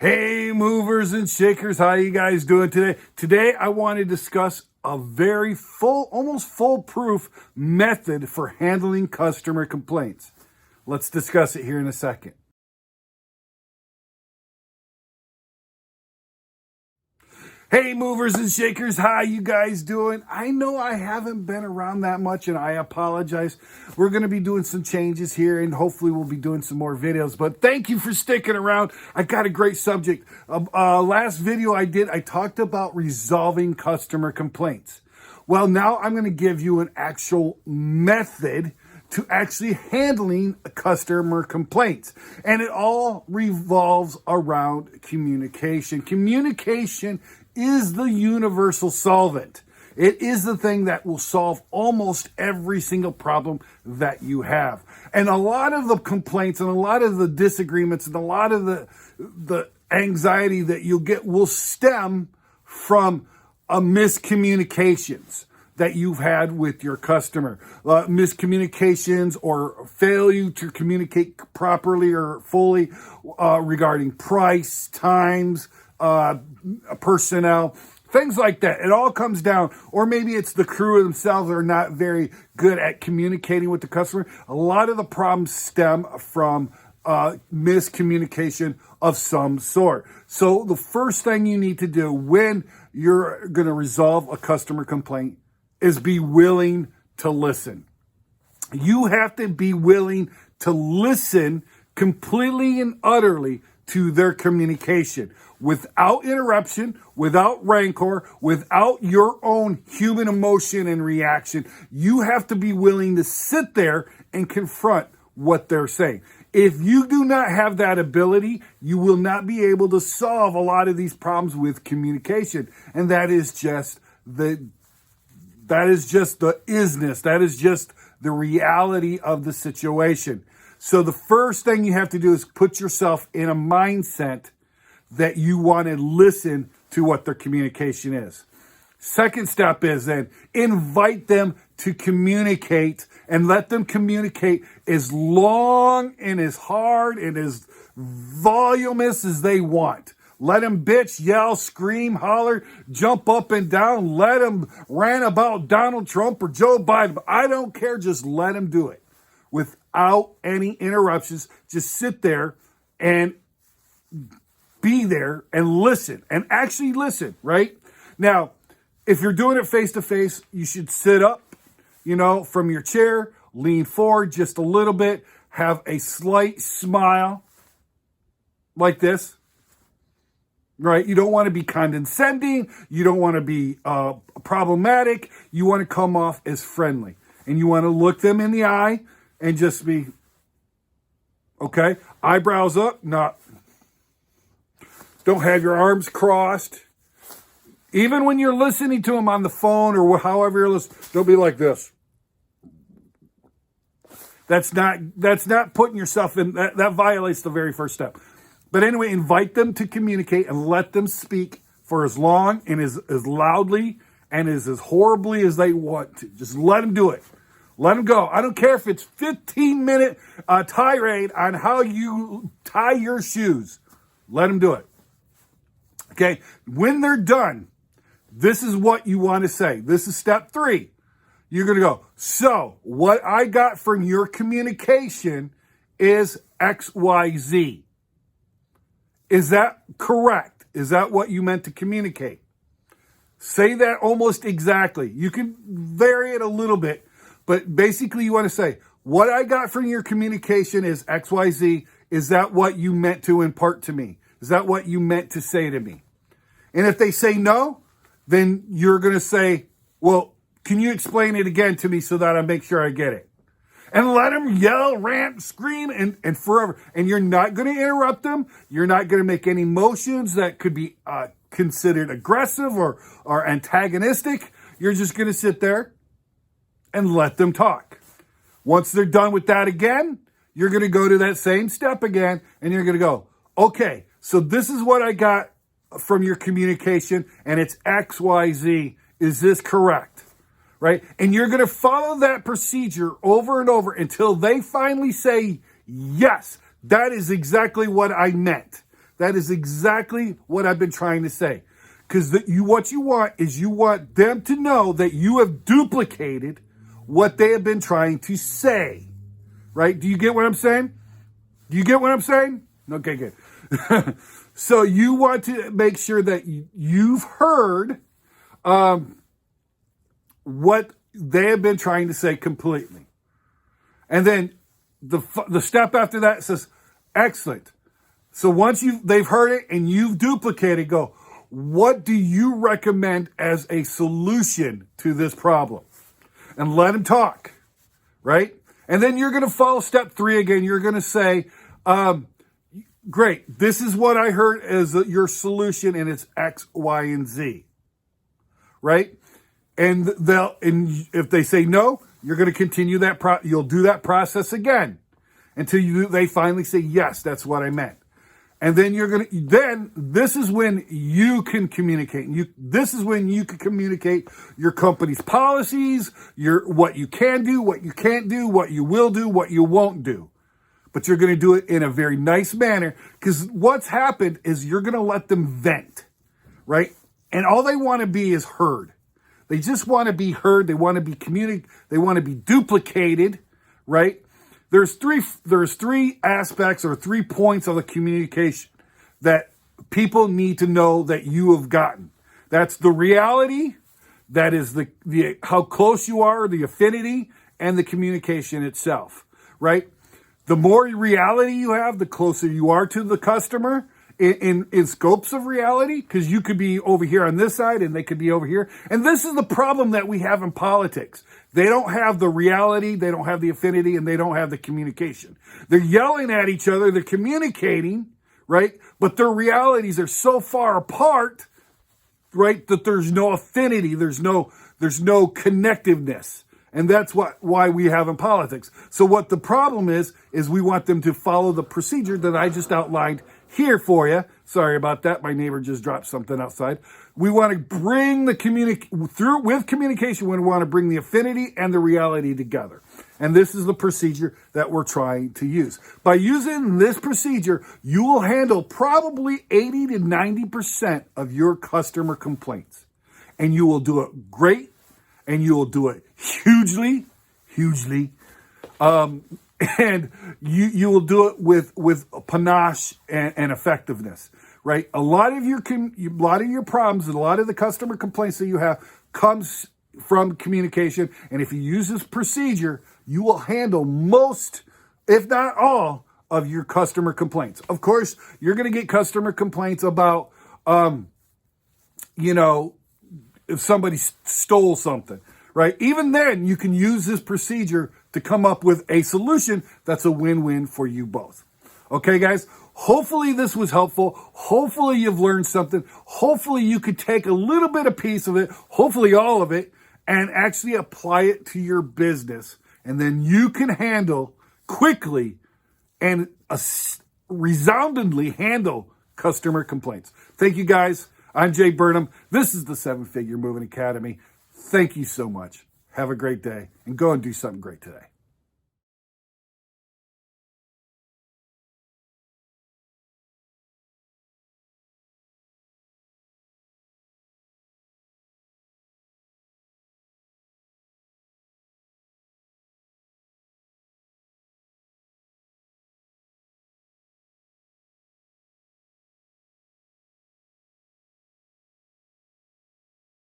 Hey movers and shakers, how you guys doing today? Today I want to discuss a very almost foolproof method for handling customer complaints. Let's discuss it here in a second. Hey movers and shakers, how you guys doing? I know I haven't been around that much and I apologize. We're going to be doing some changes here and hopefully we'll be doing some more videos, but thank you for sticking around. I got a great subject. Last video I talked about resolving customer complaints. Well, now I'm going to give you an actual method to actually handling customer complaints. And it all revolves around communication. Communication is the universal solvent. It is the thing that will solve almost every single problem that you have. And a lot of the complaints and a lot of the disagreements and a lot of the anxiety that you'll get will stem from miscommunications that you've had with your customer. Miscommunications or failure to communicate properly or fully regarding price, times, personnel, things like that. It all comes down, or maybe it's the crew themselves are not very good at communicating with the customer. A lot of the problems stem from miscommunication of some sort. So the first thing you need to do when you're going to resolve a customer complaint is be willing to listen. You have to be willing to listen completely and utterly to their communication without interruption, without rancor, without your own human emotion and reaction. You have to be willing to sit there and confront what they're saying. If you do not have that ability, you will not be able to solve a lot of these problems with communication. And that is just the isness. That is just the reality of the situation. So the first thing you have to do is put yourself in a mindset that you want to listen to what their communication is. Second step is then invite them to communicate and let them communicate as long and as hard and as voluminous as they want. Let them bitch, yell, scream, holler, jump up and down. Let them rant about Donald Trump or Joe Biden. I don't care. Just let them do it without any interruptions. Just sit there and be there and listen and actually listen, right? Now, if you're doing it face to face, you should sit up, from your chair, lean forward just a little bit, have a slight smile like this. Right? You don't want to be condescending. You don't want to be problematic. You want to come off as friendly. And you want to look them in the eye and just be, okay? Eyebrows up, not. Don't have your arms crossed. Even when you're listening to them on the phone or however you're listening, don't be like this. That's not putting yourself in, that violates the very first step. But anyway, invite them to communicate and let them speak for as long and as loudly and as horribly as they want to. Just let them do it. Let them go. I don't care if it's 15-minute tirade on how you tie your shoes. Let them do it. Okay? When they're done, this is what you want to say. This is step 3. You're going to go, so what I got from your communication is XYZ. Is that correct? Is that what you meant to communicate? Say that almost exactly. You can vary it a little bit, but basically you want to say, what I got from your communication is XYZ. Is that what you meant to impart to me? Is that what you meant to say to me? And if they say no, then you're going to say, well, can you explain it again to me so that I make sure I get it? And let them yell, rant, scream, and forever. And you're not going to interrupt them. You're not going to make any motions that could be considered aggressive or antagonistic. You're just going to sit there and let them talk. Once they're done with that again, you're going to go to that same step again, and you're going to go, okay, so this is what I got from your communication, and it's XYZ. Is this correct? Right? And you're going to follow that procedure over and over until they finally say, yes, that is exactly what I meant. That is exactly what I've been trying to say. Because what you want is you want them to know that you have duplicated what they have been trying to say. Right? Do you get what I'm saying? Do you get what I'm saying? Okay, good. So you want to make sure that you've heard what they have been trying to say completely. And then the step after that says, excellent. So once they've heard it and you've duplicated, go, what do you recommend as a solution to this problem? And let them talk, right? And then you're going to follow step 3 again. You're going to say, great, this is what I heard as your solution, and it's X, Y, and Z, right? And if they say no, you're going to continue that. You'll do that process again until they finally say yes. That's what I meant. And then this is when you can communicate. This is when you can communicate your company's policies, what you can do, what you can't do, what you will do, what you won't do. But you're going to do it in a very nice manner, because what's happened is you're going to let them vent, right? And all they want to be is heard. They just want to be heard. They want to be They want to be duplicated, right? There's three aspects or 3 points of the communication that people need to know that you have gotten. That's the reality, that is the how close you are, the affinity, and the communication itself, right? The more reality you have, the closer you are to the customer in scopes of reality, because you could be over here on this side and they could be over here. And this is the problem that we have in politics. They don't have the reality, they don't have the affinity, and they don't have the communication. They're yelling at each other, they're communicating, right? But their realities are so far apart, right, that there's no affinity, there's no connectiveness. And that's why we have in politics. So what the problem is we want them to follow the procedure that I just outlined here for you. Sorry about that. My neighbor just dropped something outside. We want to bring with communication, we want to bring the affinity and the reality together. And this is the procedure that we're trying to use. By using this procedure, you will handle probably 80 to 90% of your customer complaints. And you will do it great. And you will do it hugely, and you will do it with panache and effectiveness, right? A lot of your problems and a lot of the customer complaints that you have comes from communication. And if you use this procedure, you will handle most, if not all, of your customer complaints. Of course, you're going to get customer complaints about, if somebody stole something, right? Even then, you can use this procedure to come up with a solution that's a win-win for you both. Okay, guys? Hopefully this was helpful. Hopefully you've learned something. Hopefully you could take a little bit of piece of it, hopefully all of it, and actually apply it to your business. And then you can handle quickly and resoundingly handle customer complaints. Thank you, guys. I'm Jay Burnham. This is the 7-Figure Moving Academy. Thank you so much. Have a great day, and go and do something great today.